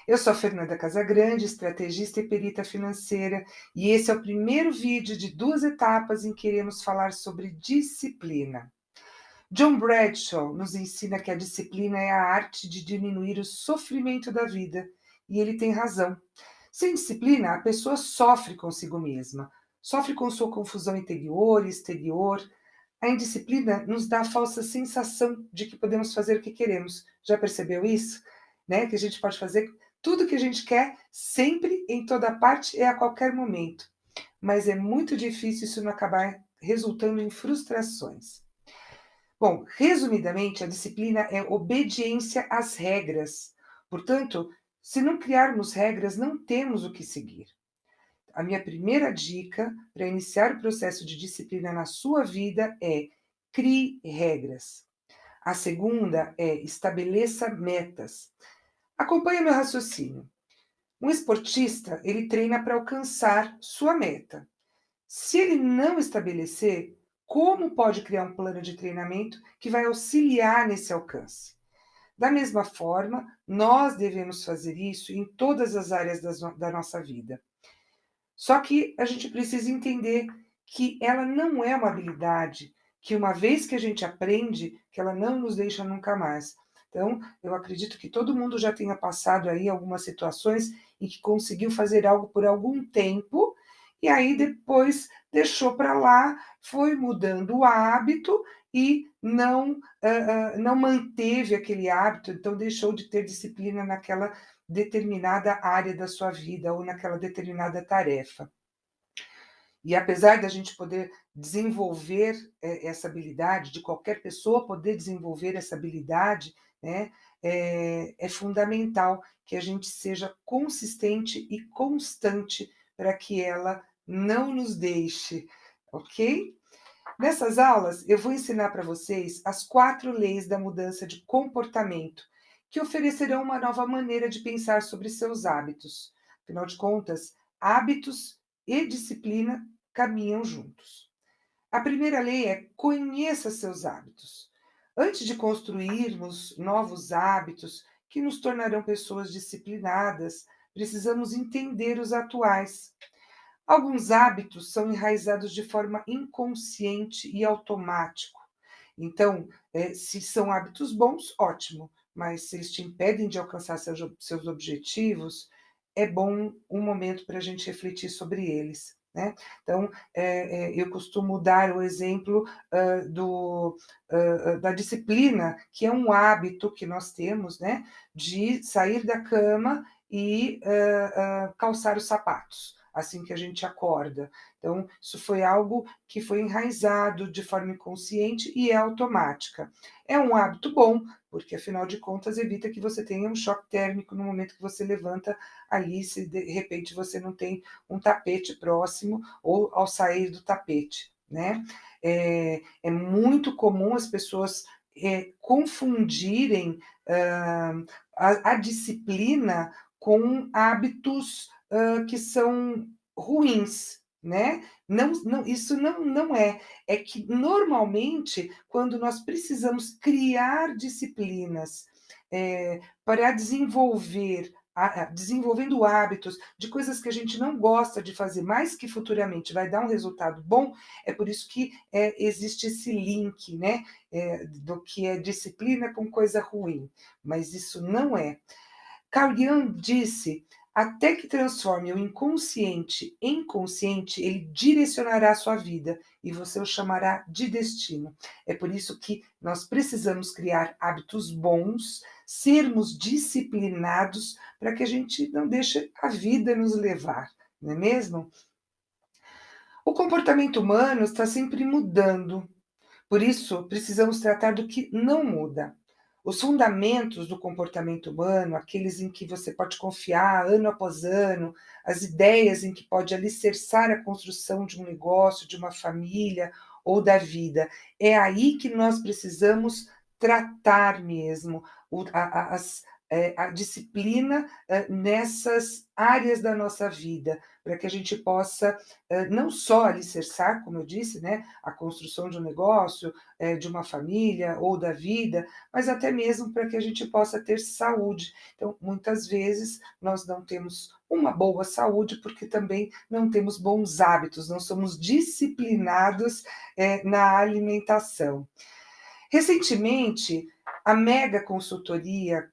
Eu sou a Fernanda Casagrande, estrategista e perita financeira, e esse é o primeiro vídeo de 2 etapas em que iremos falar sobre disciplina. John Bradshaw nos ensina que a disciplina é a arte de diminuir o sofrimento da vida, e ele tem razão. Sem disciplina, a pessoa sofre consigo mesma, sofre com sua confusão interior e exterior. A indisciplina nos dá a falsa sensação de que podemos fazer o que queremos. Já percebeu isso? Né? Que a gente pode fazer tudo o que a gente quer, sempre, em toda parte e a qualquer momento. Mas é muito difícil isso não acabar resultando em frustrações. Bom, resumidamente, a disciplina é obediência às regras. Portanto, se não criarmos regras, não temos o que seguir. A minha primeira dica para iniciar o processo de disciplina na sua vida é: crie regras. A segunda é: estabeleça metas. Acompanhe meu raciocínio. Um esportista, ele treina para alcançar sua meta. Se ele não estabelecer, como pode criar um plano de treinamento que vai auxiliar nesse alcance? Da mesma forma, nós devemos fazer isso em todas as áreas da nossa vida. Só que a gente precisa entender que ela não é uma habilidade que, uma vez que a gente aprende, que ela não nos deixa nunca mais. Então, eu acredito que todo mundo já tenha passado aí algumas situações em que conseguiu fazer algo por algum tempo e aí depois deixou para lá, foi mudando o hábito e não manteve aquele hábito, então deixou de ter disciplina naquela determinada área da sua vida ou naquela determinada tarefa. E apesar da gente poder desenvolver essa habilidade, de qualquer pessoa poder desenvolver essa habilidade, né, é fundamental que a gente seja consistente e constante para que ela não nos deixe, ok? Nessas aulas, eu vou ensinar para vocês as 4 leis da mudança de comportamento, que oferecerão uma nova maneira de pensar sobre seus hábitos. Afinal de contas, hábitos e disciplina caminham juntos. A primeira lei é: conheça seus hábitos. Antes de construirmos novos hábitos que nos tornarão pessoas disciplinadas, precisamos entender os atuais. Alguns hábitos são enraizados de forma inconsciente e automático. Então, se são hábitos bons, ótimo, mas se eles te impedem de alcançar seus objetivos, é bom um momento para a gente refletir sobre eles. Né? Então, eu costumo dar o exemplo da disciplina, que é um hábito que nós temos, né, de sair da cama e calçar os sapatos assim que a gente acorda. Então, isso foi algo que foi enraizado de forma inconsciente e é automática. É um hábito bom, porque afinal de contas evita que você tenha um choque térmico no momento que você levanta ali, se de repente você não tem um tapete próximo ou ao sair do tapete, né? É muito comum as pessoas confundirem a disciplina com hábitos que são ruins, né? Não, isso não é. É que normalmente, quando nós precisamos criar disciplinas para desenvolver, desenvolvendo hábitos de coisas que a gente não gosta de fazer, mas que futuramente vai dar um resultado bom, é por isso que existe esse link, né? Do que é disciplina com coisa ruim. Mas isso não é. Carl Jung disse: até que transforme o inconsciente em consciente, ele direcionará a sua vida e você o chamará de destino. É por isso que nós precisamos criar hábitos bons, sermos disciplinados, para que a gente não deixe a vida nos levar, não é mesmo? O comportamento humano está sempre mudando, por isso precisamos tratar do que não muda. Os fundamentos do comportamento humano, aqueles em que você pode confiar ano após ano, as ideias em que pode alicerçar a construção de um negócio, de uma família ou da vida, é aí que nós precisamos tratar mesmo. a disciplina nessas áreas da nossa vida, para que a gente possa não só alicerçar, como eu disse, né, a construção de um negócio, de uma família ou da vida, mas até mesmo para que a gente possa ter saúde. Então, muitas vezes, nós não temos uma boa saúde porque também não temos bons hábitos, não somos disciplinados na alimentação. Recentemente, a mega consultoria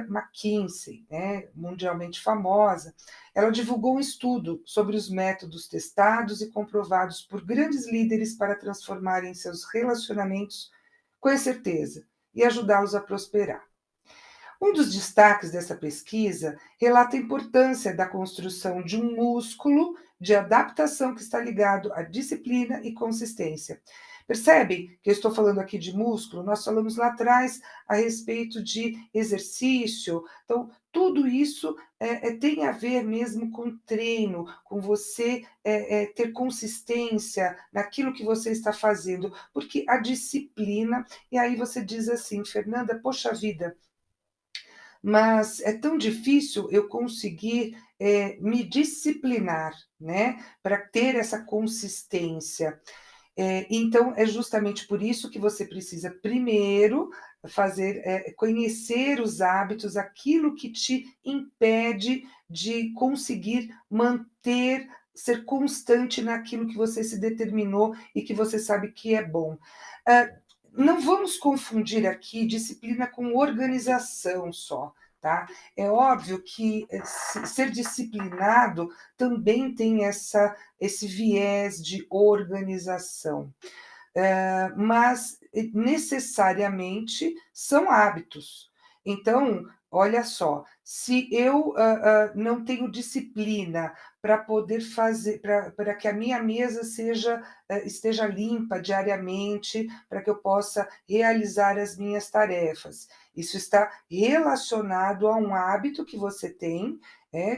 McKinsey, né, mundialmente famosa, ela divulgou um estudo sobre os métodos testados e comprovados por grandes líderes para transformarem seus relacionamentos com certeza e ajudá-los a prosperar. Um dos destaques dessa pesquisa relata a importância da construção de um músculo de adaptação que está ligado à disciplina e consistência. Percebem que eu estou falando aqui de músculo? Nós falamos lá atrás a respeito de exercício. Então, tudo isso tem a ver mesmo com treino, com você ter consistência naquilo que você está fazendo, porque a disciplina, e aí você diz assim, Fernanda, poxa vida, mas é tão difícil eu conseguir me disciplinar, né, para ter essa consistência. Então, é justamente por isso que você precisa primeiro conhecer os hábitos, aquilo que te impede de conseguir manter, ser constante naquilo que você se determinou e que você sabe que é bom. Ah, não vamos confundir aqui disciplina com organização só, tá? É óbvio que ser disciplinado também tem esse viés de organização, mas necessariamente são hábitos. Então, olha só, se eu não tenho disciplina para poder fazer, para que a minha mesa esteja limpa diariamente, para que eu possa realizar as minhas tarefas, isso está relacionado a um hábito que você tem,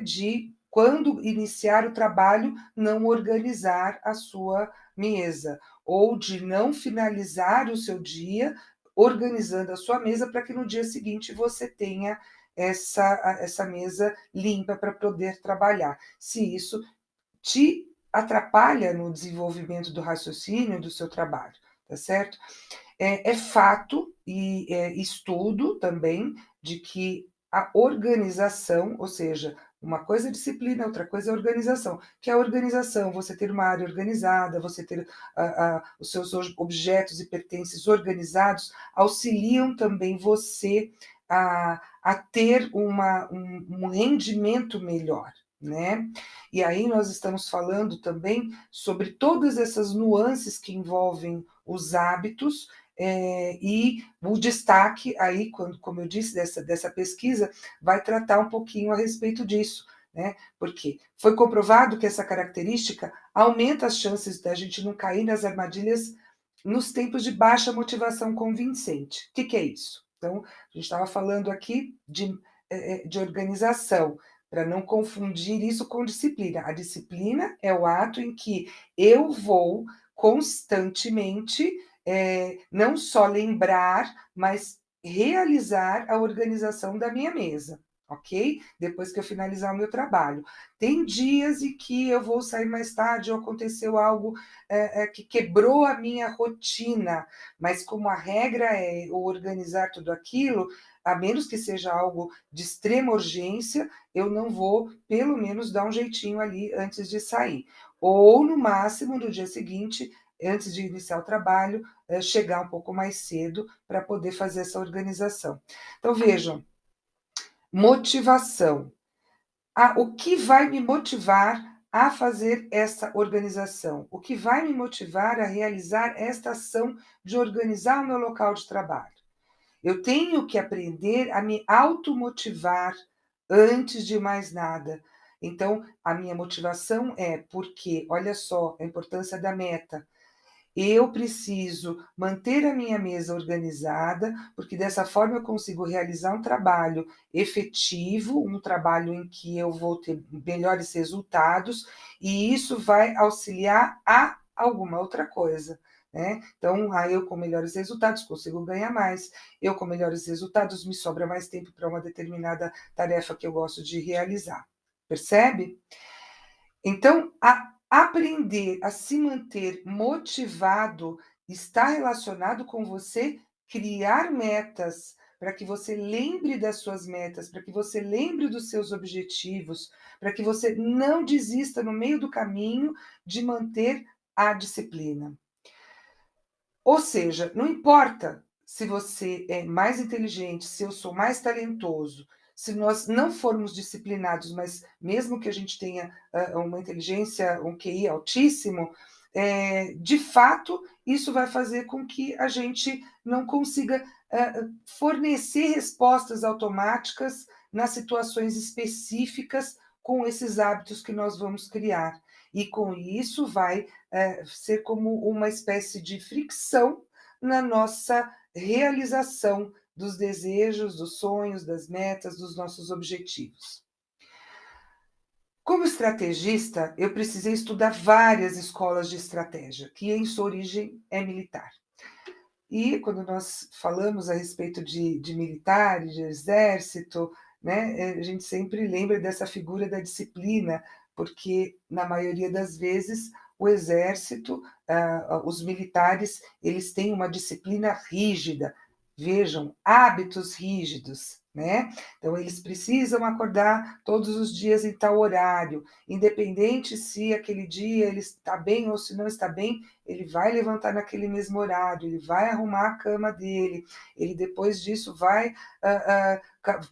de quando iniciar o trabalho, não organizar a sua mesa, ou de não finalizar o seu dia organizando a sua mesa para que no dia seguinte você tenha essa mesa limpa para poder trabalhar. Se isso te atrapalha no desenvolvimento do raciocínio do seu trabalho, tá certo? É fato e estudo também de que a organização, ou seja, uma coisa é disciplina, outra coisa é organização, que é a organização, você ter uma área organizada, você ter os seus objetos e pertences organizados, auxiliam também você a ter um rendimento melhor, né? E aí nós estamos falando também sobre todas essas nuances que envolvem os hábitos, e o destaque aí, como eu disse, dessa pesquisa, vai tratar um pouquinho a respeito disso, né? Porque foi comprovado que essa característica aumenta as chances da gente não cair nas armadilhas nos tempos de baixa motivação convincente. O que é isso? Então, a gente estava falando aqui de organização, para não confundir isso com disciplina. A disciplina é o ato em que eu vou constantemente não só lembrar, mas realizar a organização da minha mesa, ok? Depois que eu finalizar o meu trabalho. Tem dias em que eu vou sair mais tarde ou aconteceu algo que quebrou a minha rotina, mas como a regra é organizar tudo aquilo, a menos que seja algo de extrema urgência, eu não vou, pelo menos, dar um jeitinho ali antes de sair. Ou, no máximo, no dia seguinte, antes de iniciar o trabalho, chegar um pouco mais cedo para poder fazer essa organização. Então, vejam, motivação. O que vai me motivar a fazer essa organização? O que vai me motivar a realizar esta ação de organizar o meu local de trabalho? Eu tenho que aprender a me automotivar antes de mais nada. Então, a minha motivação é porque, olha só, a importância da meta. Eu preciso manter a minha mesa organizada, porque dessa forma eu consigo realizar um trabalho efetivo, um trabalho em que eu vou ter melhores resultados, e isso vai auxiliar a alguma outra coisa, né? Então, eu com melhores resultados consigo ganhar mais, eu com melhores resultados me sobra mais tempo para uma determinada tarefa que eu gosto de realizar, percebe? Então, aprender a se manter motivado está relacionado com você criar metas, para que você lembre das suas metas, para que você lembre dos seus objetivos, para que você não desista no meio do caminho de manter a disciplina. Ou seja, não importa se você é mais inteligente, se eu sou mais talentoso, se nós não formos disciplinados, mas mesmo que a gente tenha uma inteligência, um QI altíssimo, de fato, isso vai fazer com que a gente não consiga fornecer respostas automáticas nas situações específicas com esses hábitos que nós vamos criar. E com isso vai ser como uma espécie de fricção na nossa realização dos desejos, dos sonhos, das metas, dos nossos objetivos. Como estrategista, eu precisei estudar várias escolas de estratégia, que em sua origem é militar. E quando nós falamos a respeito de militar, de exército, né, a gente sempre lembra dessa figura da disciplina, porque na maioria das vezes o exército, os militares, eles têm uma disciplina rígida, vejam, hábitos rígidos, né? Então eles precisam acordar todos os dias em tal horário, independente se aquele dia ele está bem ou se não está bem, ele vai levantar naquele mesmo horário, ele vai arrumar a cama dele, ele depois disso vai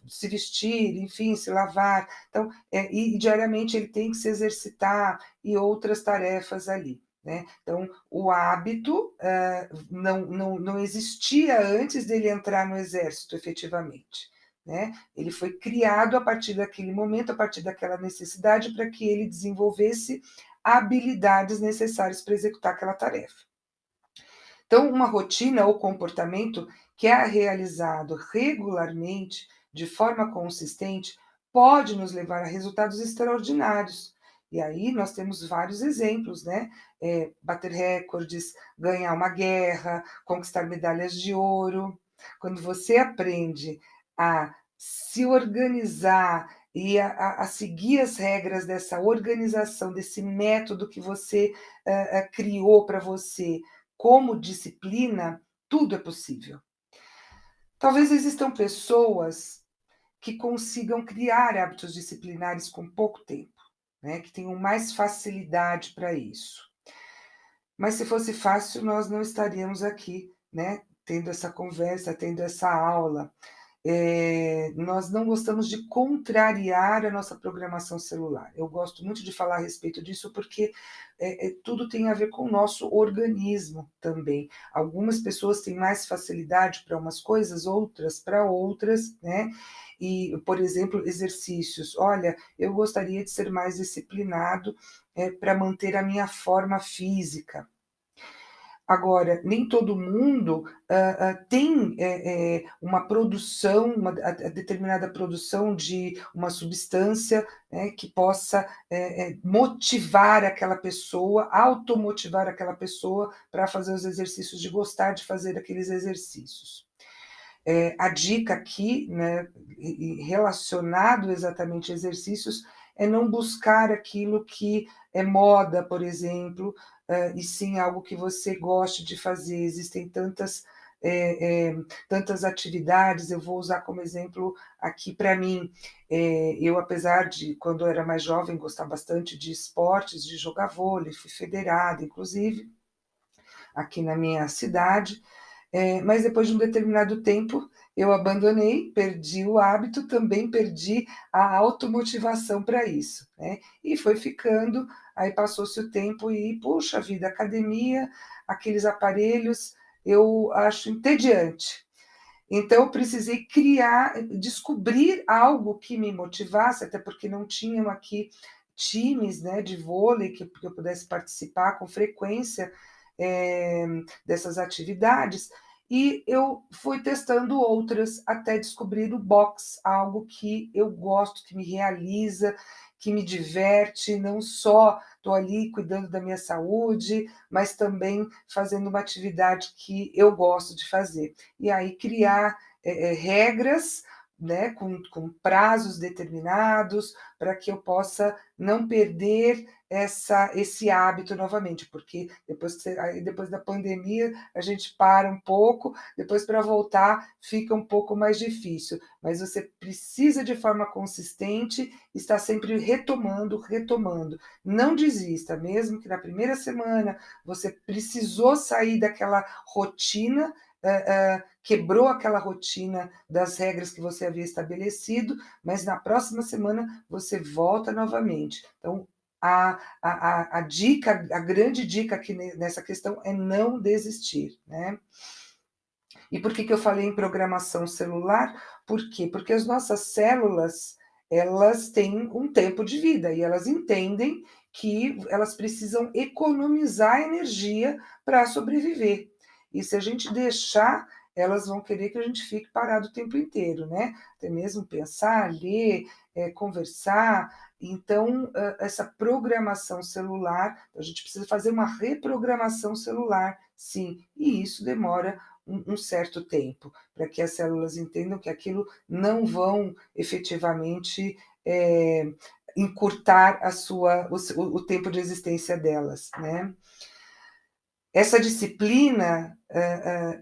se vestir, enfim, se lavar. Então, e diariamente ele tem que se exercitar e outras tarefas ali. Né? Então, o hábito não existia antes dele entrar no exército, efetivamente. Né? Ele foi criado a partir daquele momento, a partir daquela necessidade, para que ele desenvolvesse habilidades necessárias para executar aquela tarefa. Então, uma rotina ou comportamento que é realizado regularmente, de forma consistente, pode nos levar a resultados extraordinários. E aí nós temos vários exemplos, né? Bater recordes, ganhar uma guerra, conquistar medalhas de ouro. Quando você aprende a se organizar e a seguir as regras dessa organização, desse método que você criou para você, como disciplina, tudo é possível. Talvez existam pessoas que consigam criar hábitos disciplinares com pouco tempo, né? Que tenham mais facilidade para isso. Mas se fosse fácil, nós não estaríamos aqui, né? Tendo essa conversa, tendo essa aula. Nós não gostamos de contrariar a nossa programação celular. Eu gosto muito de falar a respeito disso porque tudo tem a ver com o nosso organismo também. Algumas pessoas têm mais facilidade para umas coisas, outras para outras, né? E, por exemplo, exercícios. Olha, eu gostaria de ser mais disciplinado para manter a minha forma física. Agora, nem todo mundo tem uma produção, uma determinada produção de uma substância, né, que possa motivar aquela pessoa, automotivar aquela pessoa para fazer os exercícios, de gostar de fazer aqueles exercícios. A dica aqui, né, relacionado exatamente a exercícios, é não buscar aquilo que é moda, por exemplo, e sim algo que você goste de fazer. Existem tantas atividades, eu vou usar como exemplo aqui para mim. Eu, apesar de, quando eu era mais jovem, gostar bastante de esportes, de jogar vôlei, fui federada, inclusive, aqui na minha cidade, mas depois de um determinado tempo eu abandonei, perdi o hábito, também perdi a automotivação para isso, né? E foi ficando, aí passou-se o tempo e, puxa vida, academia, aqueles aparelhos, eu acho entediante. Então, eu precisei descobrir algo que me motivasse, até porque não tinham aqui times, né, de vôlei que eu pudesse participar com frequência dessas atividades. e eu fui testando outras até descobrir o box, algo que eu gosto, que me realiza, que me diverte, não só estou ali cuidando da minha saúde, mas também fazendo uma atividade que eu gosto de fazer. E aí criar regras, né, com prazos determinados, para que eu possa não perder esse hábito novamente, porque depois da pandemia a gente para um pouco, depois para voltar fica um pouco mais difícil, mas você precisa de forma consistente estar sempre retomando, retomando. Não desista, mesmo que na primeira semana você precisou sair daquela rotina, quebrou aquela rotina das regras que você havia estabelecido, mas na próxima semana você volta novamente. Então, a dica, a grande dica aqui nessa questão é não desistir, né? E por que eu falei em programação celular? Por quê? Porque as nossas células, elas têm um tempo de vida e elas entendem que elas precisam economizar energia para sobreviver. E se a gente deixar, elas vão querer que a gente fique parado o tempo inteiro, né? Até mesmo pensar, ler, conversar. Então, essa programação celular, a gente precisa fazer uma reprogramação celular, sim, e isso demora um certo tempo, para que as células entendam que aquilo não vão efetivamente encurtar o tempo de existência delas, né? Essa disciplina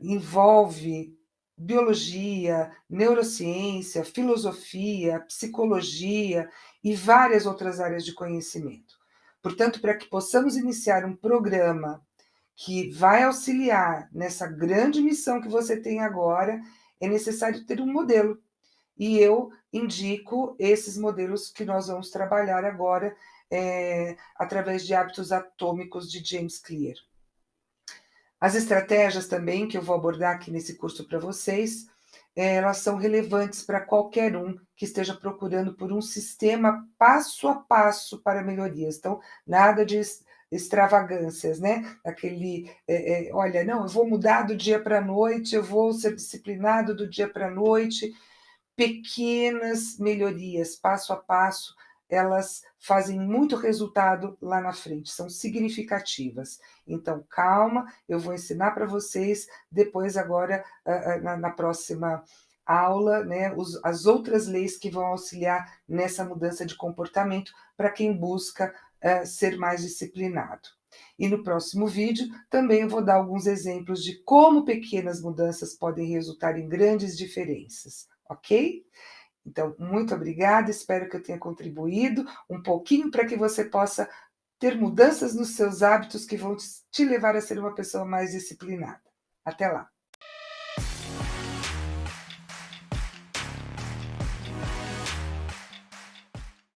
envolve biologia, neurociência, filosofia, psicologia e várias outras áreas de conhecimento. Portanto, para que possamos iniciar um programa que vai auxiliar nessa grande missão que você tem agora, é necessário ter um modelo. E eu indico esses modelos que nós vamos trabalhar agora através de hábitos atômicos de James Clear. As estratégias também que eu vou abordar aqui nesse curso para vocês, elas são relevantes para qualquer um que esteja procurando por um sistema passo a passo para melhorias. Então, nada de extravagâncias, né? Olha, não, eu vou mudar do dia para a noite, eu vou ser disciplinado do dia para a noite. Pequenas melhorias, passo a passo, elas fazem muito resultado lá na frente, são significativas. Então, calma, eu vou ensinar para vocês depois agora, na próxima aula, né, as outras leis que vão auxiliar nessa mudança de comportamento para quem busca ser mais disciplinado. E no próximo vídeo também eu vou dar alguns exemplos de como pequenas mudanças podem resultar em grandes diferenças, ok? Então, muito obrigada, espero que eu tenha contribuído um pouquinho para que você possa ter mudanças nos seus hábitos que vão te levar a ser uma pessoa mais disciplinada. Até lá!